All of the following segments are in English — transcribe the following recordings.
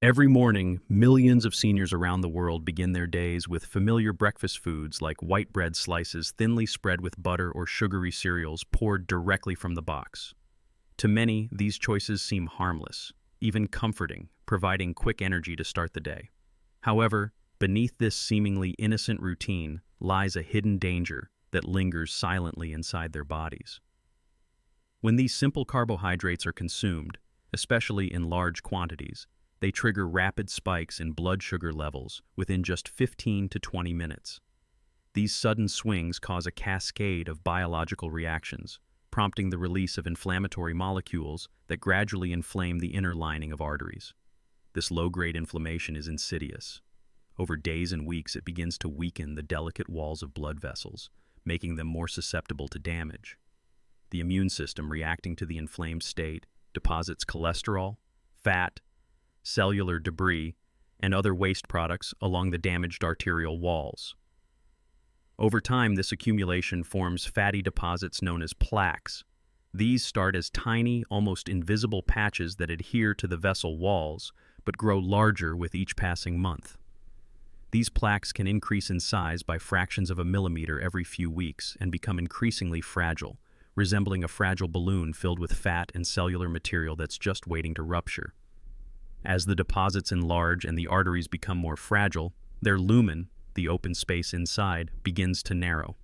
Every morning, millions of seniors around the world begin their days with familiar breakfast foods like white bread slices thinly spread with butter or sugary cereals poured directly from the box. To many, these choices seem harmless, even comforting, providing quick energy to start the day. However, beneath this seemingly innocent routine lies a hidden danger that lingers silently inside their bodies. When these simple carbohydrates are consumed, especially in large quantities, they trigger rapid spikes in blood sugar levels within just 15 to 20 minutes. These sudden swings cause a cascade of biological reactions, prompting the release of inflammatory molecules that gradually inflame the inner lining of arteries. This low-grade inflammation is insidious. Over days and weeks, it begins to weaken the delicate walls of blood vessels, making them more susceptible to damage. The immune system, reacting to the inflamed state, deposits cholesterol, fat, cellular debris, and other waste products along the damaged arterial walls. Over time, this accumulation forms fatty deposits known as plaques. These start as tiny, almost invisible patches that adhere to the vessel walls, but grow larger with each passing month. These plaques can increase in size by fractions of a millimeter every few weeks and become increasingly fragile, resembling a fragile balloon filled with fat and cellular material that's just waiting to rupture. As the deposits enlarge and the arteries become more fragile, their lumen, the open space inside, begins to narrow.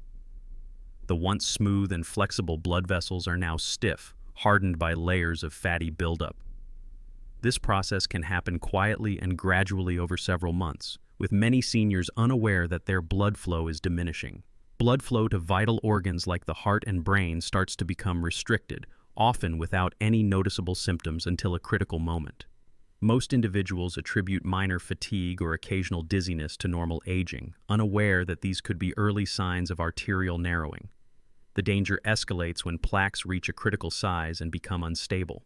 The once smooth and flexible blood vessels are now stiff, hardened by layers of fatty buildup. This process can happen quietly and gradually over several months, with many seniors unaware that their blood flow is diminishing. Blood flow to vital organs like the heart and brain starts to become restricted, often without any noticeable symptoms until a critical moment. Most individuals attribute minor fatigue or occasional dizziness to normal aging, unaware that these could be early signs of arterial narrowing. The danger escalates when plaques reach a critical size and become unstable.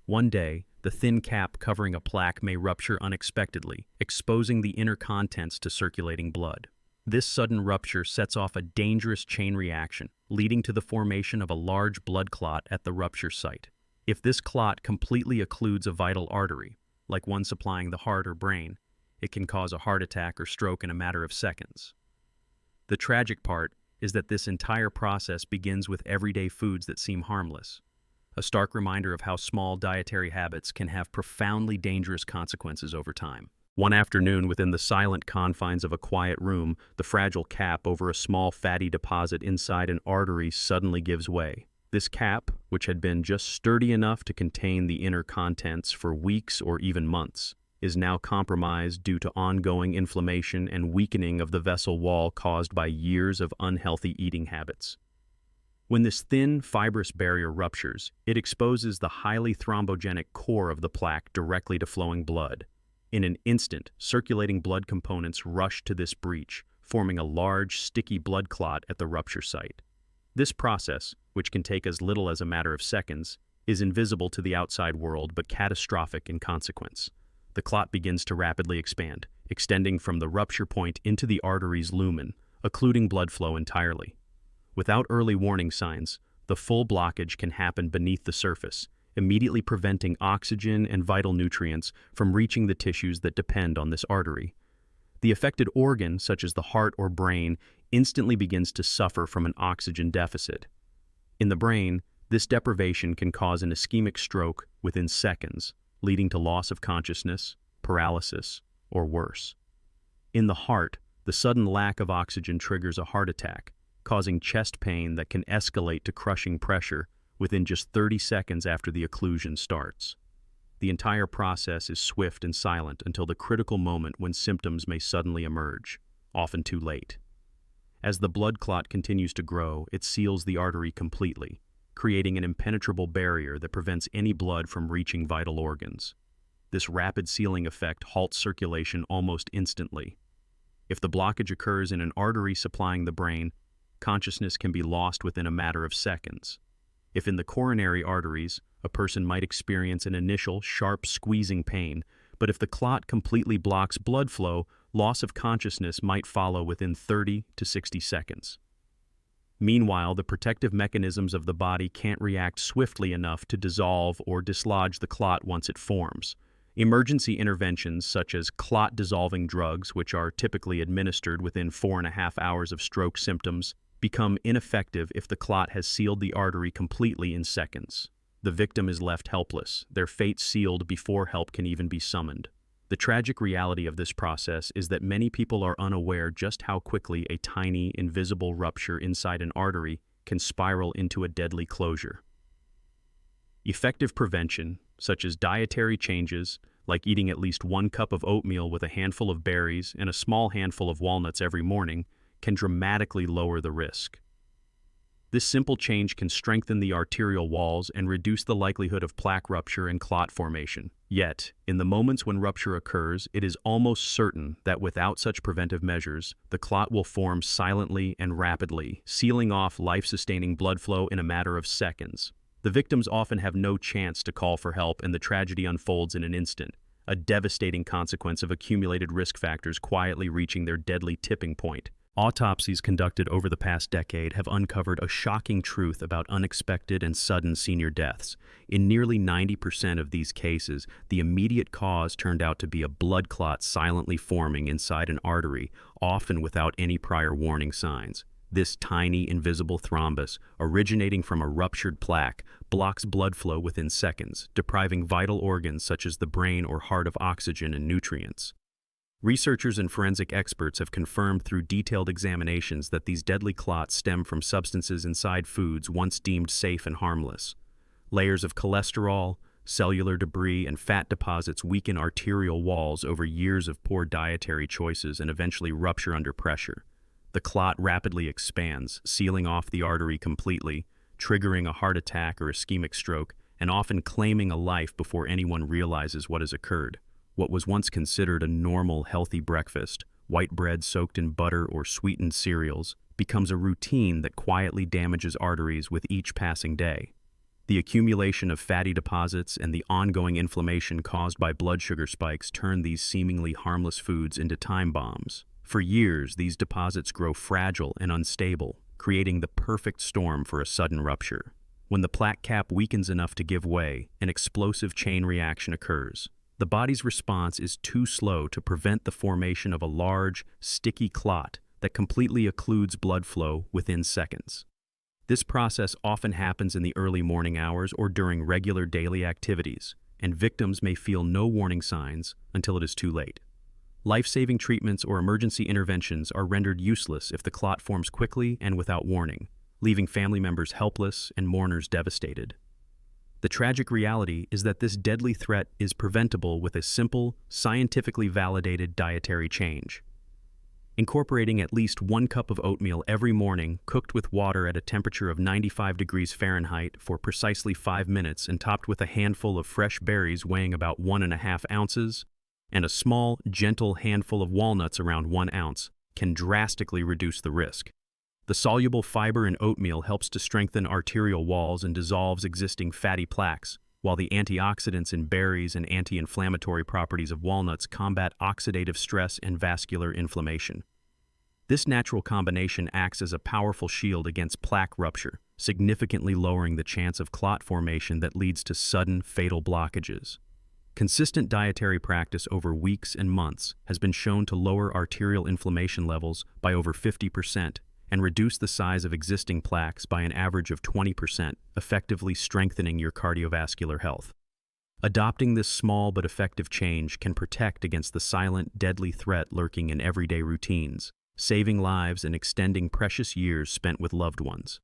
One day, the thin cap covering a plaque may rupture unexpectedly, exposing the inner contents to circulating blood. This sudden rupture sets off a dangerous chain reaction, leading to the formation of a large blood clot at the rupture site. If this clot completely occludes a vital artery, like one supplying the heart or brain, it can cause a heart attack or stroke in a matter of seconds. The tragic part is that this entire process begins with everyday foods that seem harmless, a stark reminder of how small dietary habits can have profoundly dangerous consequences over time. One afternoon, within the silent confines of a quiet room, the fragile cap over a small fatty deposit inside an artery suddenly gives way. This cap, which had been just sturdy enough to contain the inner contents for weeks or even months, is now compromised due to ongoing inflammation and weakening of the vessel wall caused by years of unhealthy eating habits. When this thin, fibrous barrier ruptures, it exposes the highly thrombogenic core of the plaque directly to flowing blood. In an instant, circulating blood components rush to this breach, forming a large, sticky blood clot at the rupture site. This process, which can take as little as a matter of seconds, is invisible to the outside world but catastrophic in consequence. The clot begins to rapidly expand, extending from the rupture point into the artery's lumen, occluding blood flow entirely. Without early warning signs, the full blockage can happen beneath the surface, immediately preventing oxygen and vital nutrients from reaching the tissues that depend on this artery. The affected organ, such as the heart or brain, instantly begins to suffer from an oxygen deficit. In the brain, this deprivation can cause an ischemic stroke within seconds, leading to loss of consciousness, paralysis, or worse. In the heart, the sudden lack of oxygen triggers a heart attack, causing chest pain that can escalate to crushing pressure within just 30 seconds after the occlusion starts. The entire process is swift and silent until the critical moment when symptoms may suddenly emerge, often too late. As the blood clot continues to grow, it seals the artery completely, creating an impenetrable barrier that prevents any blood from reaching vital organs. This rapid sealing effect halts circulation almost instantly. If the blockage occurs in an artery supplying the brain, consciousness can be lost within a matter of seconds. If in the coronary arteries, a person might experience an initial, sharp squeezing pain, but if the clot completely blocks blood flow, loss of consciousness might follow within 30 to 60 seconds. Meanwhile, the protective mechanisms of the body can't react swiftly enough to dissolve or dislodge the clot once it forms. Emergency interventions such as clot-dissolving drugs, which are typically administered within 4.5 hours of stroke symptoms, become ineffective if the clot has sealed the artery completely in seconds. The victim is left helpless, their fate sealed before help can even be summoned. The tragic reality of this process is that many people are unaware just how quickly a tiny, invisible rupture inside an artery can spiral into a deadly closure. Effective prevention, such as dietary changes, like eating at least 1 cup of oatmeal with a handful of berries and a small handful of walnuts every morning, can dramatically lower the risk. This simple change can strengthen the arterial walls and reduce the likelihood of plaque rupture and clot formation. Yet, in the moments when rupture occurs, it is almost certain that without such preventive measures, the clot will form silently and rapidly, sealing off life-sustaining blood flow in a matter of seconds. The victims often have no chance to call for help, and the tragedy unfolds in an instant, a devastating consequence of accumulated risk factors quietly reaching their deadly tipping point. Autopsies conducted over the past decade have uncovered a shocking truth about unexpected and sudden senior deaths. In nearly 90% of these cases, the immediate cause turned out to be a blood clot silently forming inside an artery, often without any prior warning signs. This tiny, invisible thrombus, originating from a ruptured plaque, blocks blood flow within seconds, depriving vital organs such as the brain or heart of oxygen and nutrients. Researchers and forensic experts have confirmed through detailed examinations that these deadly clots stem from substances inside foods once deemed safe and harmless. Layers of cholesterol, cellular debris, and fat deposits weaken arterial walls over years of poor dietary choices and eventually rupture under pressure. The clot rapidly expands, sealing off the artery completely, triggering a heart attack or ischemic stroke, and often claiming a life before anyone realizes what has occurred. What was once considered a normal, healthy breakfast, white bread soaked in butter or sweetened cereals, becomes a routine that quietly damages arteries with each passing day. The accumulation of fatty deposits and the ongoing inflammation caused by blood sugar spikes turn these seemingly harmless foods into time bombs. For years, these deposits grow fragile and unstable, creating the perfect storm for a sudden rupture. When the plaque cap weakens enough to give way, an explosive chain reaction occurs. The body's response is too slow to prevent the formation of a large, sticky clot that completely occludes blood flow within seconds. This process often happens in the early morning hours or during regular daily activities, and victims may feel no warning signs until it is too late. Life-saving treatments or emergency interventions are rendered useless if the clot forms quickly and without warning, leaving family members helpless and mourners devastated. The tragic reality is that this deadly threat is preventable with a simple, scientifically validated dietary change. Incorporating at least 1 cup of oatmeal every morning, cooked with water at a temperature of 95 degrees Fahrenheit for precisely 5 minutes and topped with a handful of fresh berries weighing about 1.5 ounces, and a small, gentle handful of walnuts around 1 ounce, can drastically reduce the risk. The soluble fiber in oatmeal helps to strengthen arterial walls and dissolves existing fatty plaques, while the antioxidants in berries and anti-inflammatory properties of walnuts combat oxidative stress and vascular inflammation. This natural combination acts as a powerful shield against plaque rupture, significantly lowering the chance of clot formation that leads to sudden, fatal blockages. Consistent dietary practice over weeks and months has been shown to lower arterial inflammation levels by over 50%, and reduce the size of existing plaques by an average of 20%, effectively strengthening your cardiovascular health. Adopting this small but effective change can protect against the silent, deadly threat lurking in everyday routines, saving lives and extending precious years spent with loved ones.